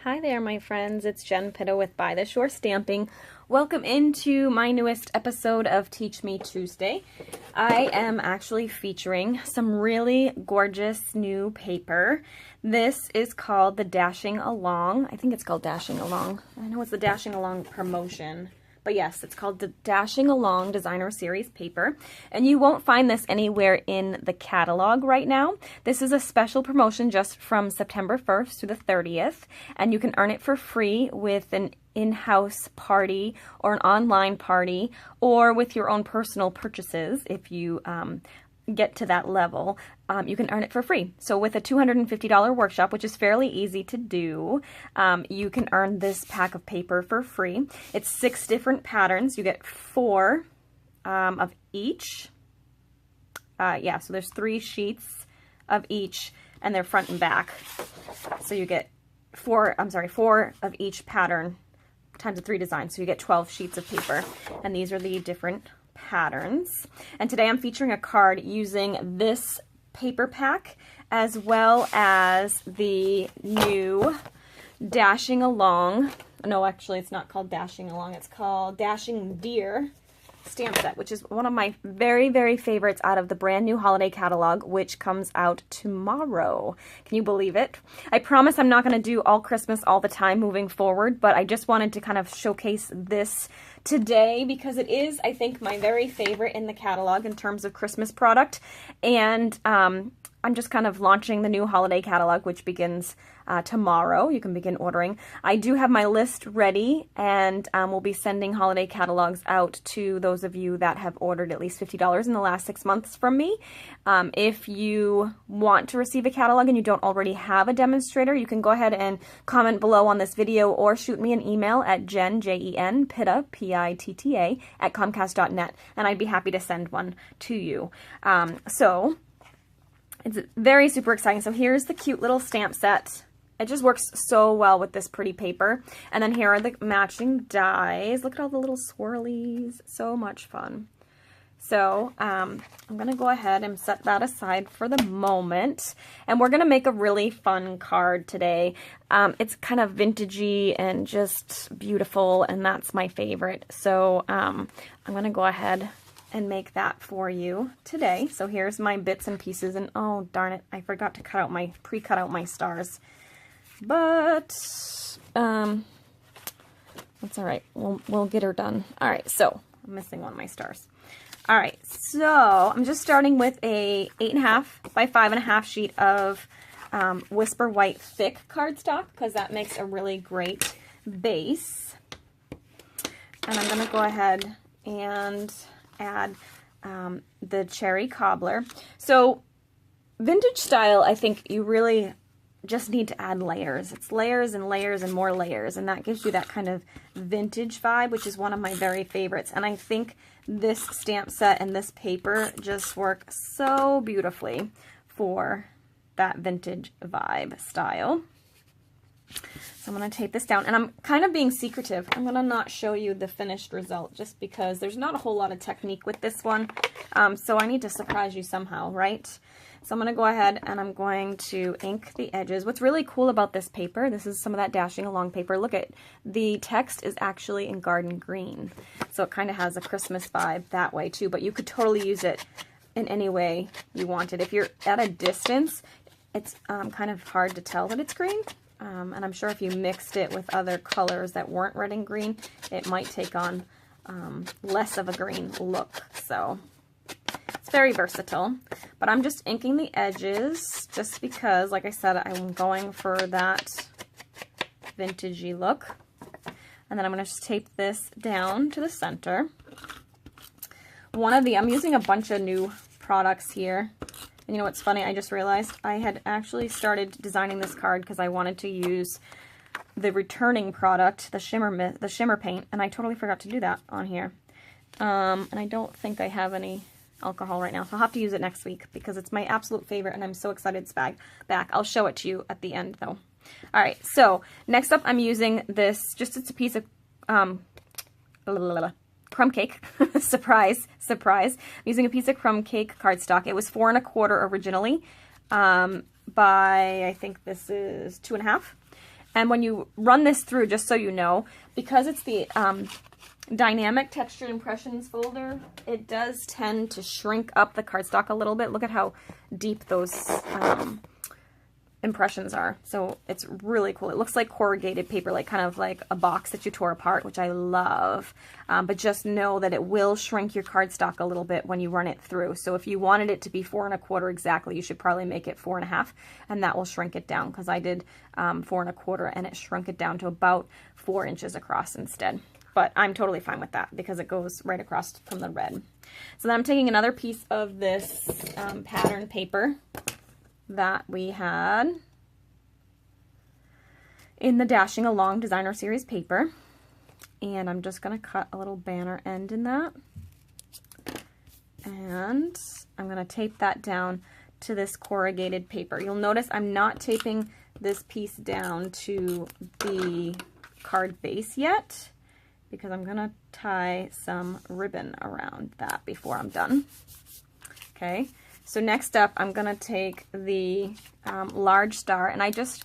Hi there, my friends. It's Jen Pitto with By the Shore Stamping. Welcome into my newest episode of Teach Me Tuesday. I am actually featuring some really gorgeous new paper. This is called the Dashing Along. I think it's called Dashing Along. I know it's the Dashing Along promotion. But yes, it's called the Dashing Along Designer Series paper, and you won't find this anywhere in the catalog right now. This is a special promotion just from September 1st to the 30th, and you can earn it for free with an in-house party or an online party or with your own personal purchases if you get to that level. You can earn it for free. So with a $250 workshop, which is fairly easy to do, you can earn this pack of paper for free. It's 6 different patterns. You get 4 of each. So there's 3 sheets of each, and they're front and back. So you get 4 of each pattern times the 3 designs. So you get 12 sheets of paper, and these are the different patterns. And today I'm featuring a card using this paper pack as well as the new Dashing Along. No, actually it's not called Dashing Along. It's called Dashing Deer stamp set, which is one of my very, very favorites out of the brand new holiday catalog, which comes out tomorrow. Can you believe it? I promise I'm not going to do all Christmas all the time moving forward, but I just wanted to kind of showcase this today because it is, I think, my very favorite in the catalog in terms of Christmas product. And I'm just kind of launching the new holiday catalog, which begins tomorrow. You can begin ordering. I do have my list ready, and we'll be sending holiday catalogs out to those of you that have ordered at least $50 in the last 6 months from me. If you want to receive a catalog and you don't already have a demonstrator, you can go ahead and comment below on this video or shoot me an email at Jen, Jen, Pitta, P-I-T-T-A, at Comcast.net, and I'd be happy to send one to you. It's very super exciting. So here's the cute little stamp set. It just works so well with this pretty paper. And then here are the matching dies. Look at all the little swirlies. So much fun. So I'm going to go ahead and set that aside for the moment. And we're going to make a really fun card today. It's kind of vintagey and just beautiful, and that's my favorite. So I'm going to go ahead and make that for you today. So here's my bits and pieces, and oh darn it, I forgot to pre-cut out my stars. But that's all right. We'll get her done. All right, so I'm missing one of my stars. All right, so I'm just starting with a 8.5 by 5.5 sheet of Whisper White thick cardstock because that makes a really great base. And I'm going to go ahead and add the cherry cobbler. So vintage style, I think you really just need to add layers. It's layers and layers and more layers, and that gives you that kind of vintage vibe, which is one of my very favorites. And I think this stamp set and this paper just work so beautifully for that vintage vibe style. So I'm going to tape this down, and I'm kind of being secretive. I'm going to not show you the finished result just because there's not a whole lot of technique with this one. So I need to surprise you somehow, right? So I'm going to go ahead and I'm going to ink the edges. What's really cool about this paper, this is some of that Dashing Along paper. Look at the text is actually in garden green. So it kind of has a Christmas vibe that way too, but you could totally use it in any way you want it. If you're at a distance, it's kind of hard to tell that it's green. And I'm sure if you mixed it with other colors that weren't red and green, it might take on less of a green look. So it's very versatile. But I'm just inking the edges just because, like I said, I'm going for that vintagey look. And then I'm going to just tape this down to the center. I'm using a bunch of new products here. And you know what's funny? I just realized I had actually started designing this card because I wanted to use the returning product, the shimmer paint, and I totally forgot to do that on here. And I don't think I have any alcohol right now, so I'll have to use it next week because it's my absolute favorite, and I'm so excited it's back. I'll show it to you at the end, though. All right, so next up, I'm using this. It's a piece of crumb cake. Surprise. I'm using a piece of crumb cake cardstock. It was 4 1/4 originally by, I think this is 2.5. And when you run this through, just so you know, because it's the Dynamic Textured Impressions folder, it does tend to shrink up the cardstock a little bit. Look at how deep those impressions are. So it's really cool. It looks like corrugated paper, like kind of like a box that you tore apart, which I love. But just know that it will shrink your cardstock a little bit when you run it through. So if you wanted it to be 4 1/4 exactly, you should probably make it 4 1/2, and that will shrink it down, because I did 4 1/4 and it shrunk it down to about 4 inches across instead. But I'm totally fine with that because it goes right across from the red. So then I'm taking another piece of this pattern paper that we had in the Dashing Along Designer Series paper, and I'm just going to cut a little banner end in that, and I'm going to tape that down to this corrugated paper. You'll notice I'm not taping this piece down to the card base yet, because I'm going to tie some ribbon around that before I'm done. Okay. So next up, I'm going to take the large star, and I just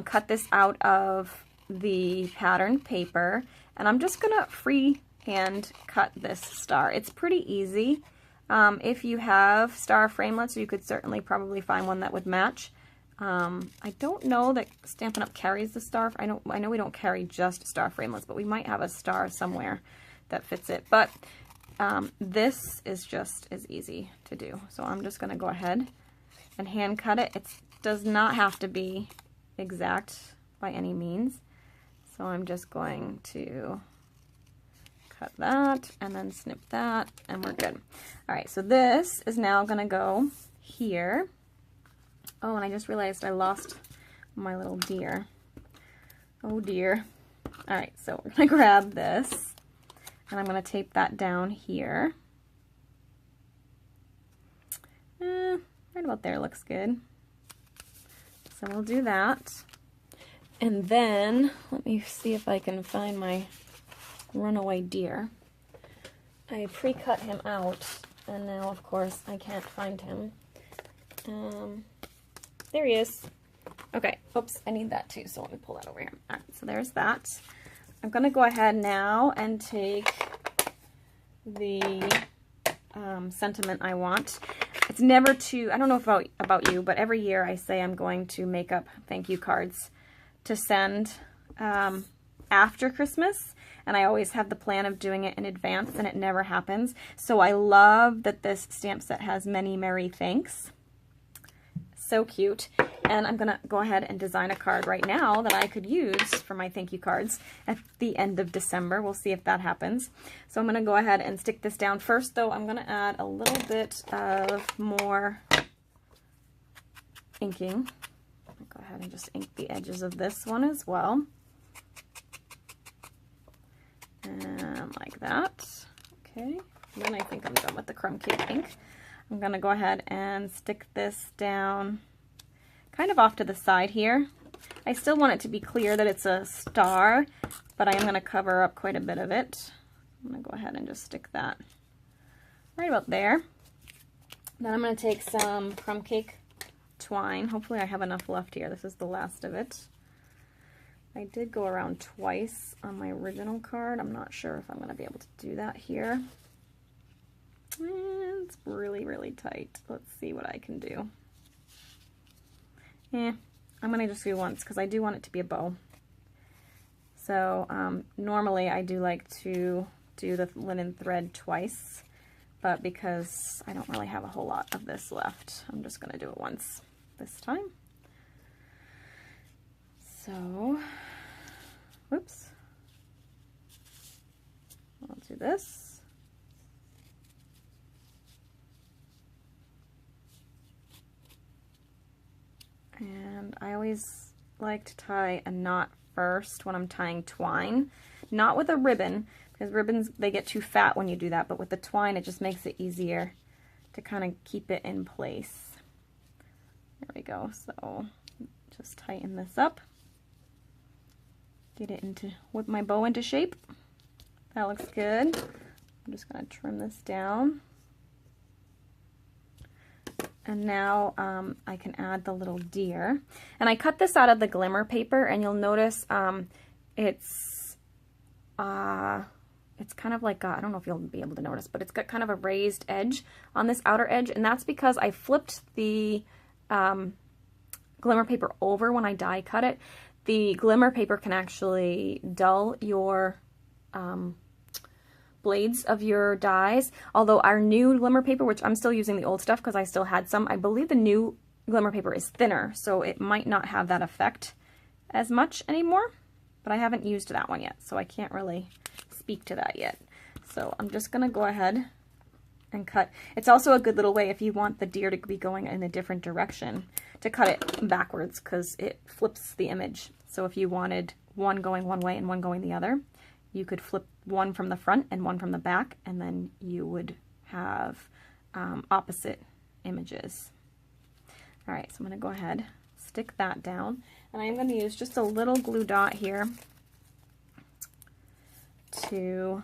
cut this out of the pattern paper, and I'm just going to freehand cut this star. It's pretty easy. If you have star framelits, you could certainly probably find one that would match. I don't know that Stampin' Up! Carries the star. I know we don't carry just star framelits, but we might have a star somewhere that fits it. But this is just as easy to do. So I'm just going to go ahead and hand cut it. It does not have to be exact by any means. So I'm just going to cut that and then snip that, and we're good. All right, so this is now going to go here. Oh, and I just realized I lost my little deer. Oh dear. All right, so we're going to grab this, and I'm going to tape that down here. Right about there looks good. So we'll do that. And then, let me see if I can find my runaway deer. I pre-cut him out, and now, of course, I can't find him. There he is. Okay, oops, I need that too, so let me pull that over here. All right, so there's that. I'm going to go ahead now and take the sentiment I want. It's never too, I don't know about you, but every year I say I'm going to make up thank you cards to send after Christmas, and I always have the plan of doing it in advance, and it never happens. So I love that this stamp set has many merry thanks. So cute. And I'm going to go ahead and design a card right now that I could use for my thank you cards at the end of December. We'll see if that happens. So I'm going to go ahead and stick this down. First, though, I'm going to add a little bit of more inking. I'll go ahead and just ink the edges of this one as well. And like that. Okay. And then I think I'm done with the Crumb Cake ink. I'm going to go ahead and stick this down kind of off to the side here. I still want it to be clear that it's a star, but I am going to cover up quite a bit of it. I'm going to go ahead and just stick that right about there. Then I'm going to take some Crumb Cake twine. Hopefully I have enough left here. This is the last of it. I did go around twice on my original card. I'm not sure if I'm going to be able to do that here. It's really, really tight. Let's see what I can do. I'm going to just do once because I do want it to be a bow. So normally I do like to do the linen thread twice, but because I don't really have a whole lot of this left, I'm just going to do it once this time. So, whoops. I'll do this. And I always like to tie a knot first when I'm tying twine. Not with a ribbon, because ribbons, they get too fat when you do that, but with the twine, it just makes it easier to kind of keep it in place. There we go. So just tighten this up. Get it into, whip my bow into shape. That looks good. I'm just going to trim this down. And now I can add the little deer. And I cut this out of the glimmer paper, and you'll notice it's kind of like, I don't know if you'll be able to notice, but it's got kind of a raised edge on this outer edge, and that's because I flipped the glimmer paper over when I die cut it. The glimmer paper can actually dull your blades of your dies, although our new glimmer paper, which I'm still using the old stuff because I still had some, I believe the new glimmer paper is thinner, so it might not have that effect as much anymore, but I haven't used that one yet, so I can't really speak to that yet. So I'm just gonna go ahead and cut. It's also a good little way if you want the deer to be going in a different direction to cut it backwards, because it flips the image. So if you wanted one going one way and one going the other, you could flip one from the front and one from the back, and then you would have opposite images. All right, so I'm gonna go ahead, stick that down, and I am gonna use just a little glue dot here to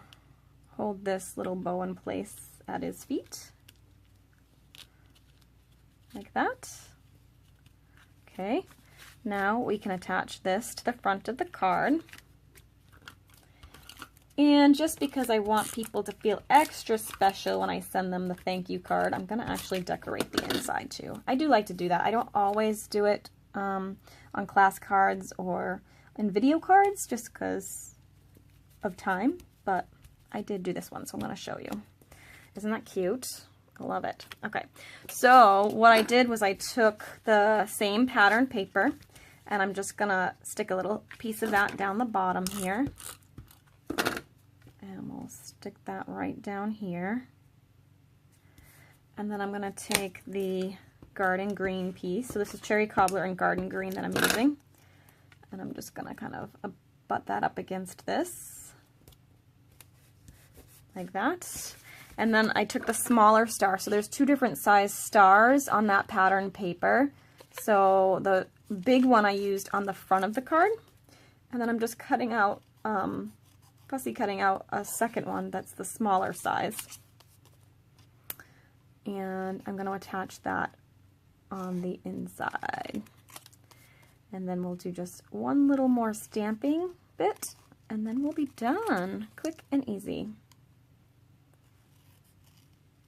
hold this little bow in place at his feet, like that. Okay, now we can attach this to the front of the card. And just because I want people to feel extra special when I send them the thank you card, I'm going to actually decorate the inside too. I do like to do that. I don't always do it on class cards or in video cards just because of time, but I did do this one, so I'm going to show you. Isn't that cute? I love it. Okay, so what I did was I took the same pattern paper, and I'm just going to stick a little piece of that down the bottom here. And we'll stick that right down here. And then I'm going to take the garden green piece. So this is cherry cobbler and garden green that I'm using. And I'm just going to kind of butt that up against this. Like that. And then I took the smaller star. So there's two different size stars on that pattern paper. So the big one I used on the front of the card. And then I'm just cutting out, fussy cutting out a second one that's the smaller size. And I'm going to attach that on the inside. And then we'll do just one little more stamping bit, and then we'll be done. Quick and easy.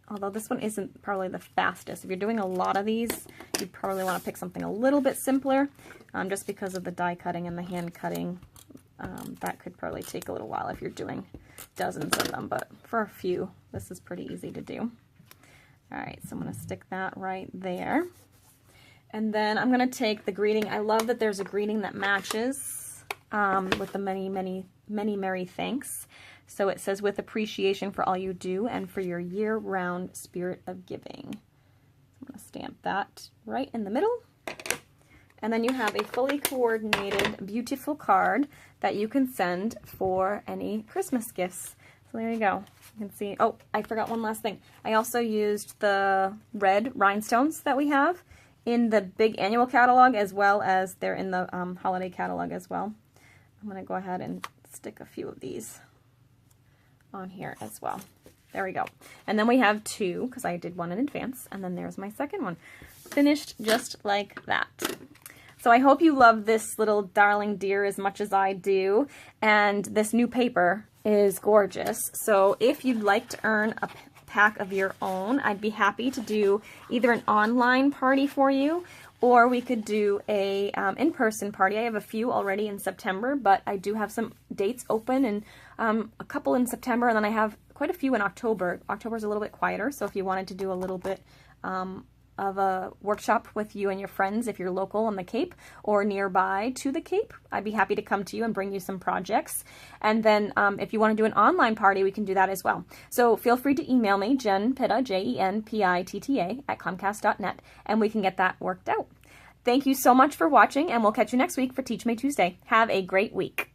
Although this one isn't probably the fastest. If you're doing a lot of these, you probably want to pick something a little bit simpler, just because of the die cutting and the hand cutting. That could probably take a little while if you're doing dozens of them, but for a few, this is pretty easy to do. All right, so I'm going to stick that right there. And then I'm going to take the greeting. I love that there's a greeting that matches with the many, many, many merry thanks. So it says, with appreciation for all you do and for your year-round spirit of giving. I'm going to stamp that right in the middle. And then you have a fully coordinated, beautiful card that you can send for any Christmas gifts. So there you go. You can see, oh, I forgot one last thing. I also used the red rhinestones that we have in the big annual catalog, as well as they're in the holiday catalog as well. I'm going to go ahead and stick a few of these on here as well. There we go. And then we have two, because I did one in advance, and then there's my second one. Finished just like that. So I hope you love this little darling deer as much as I do, and this new paper is gorgeous. So if you'd like to earn a pack of your own, I'd be happy to do either an online party for you, or we could do a in-person party. I have a few already in September, but I do have some dates open, and a couple in September, and then I have quite a few in October. October's a little bit quieter, so if you wanted to do a little bit of a workshop with you and your friends, if you're local on the Cape or nearby to the Cape, I'd be happy to come to you and bring you some projects. And then if you want to do an online party, we can do that as well. So feel free to email me, Jen Pitta, JenPitta @comcast.net, and we can get that worked out. Thank you so much for watching, and we'll catch you next week for Teach Me Tuesday. Have a great week.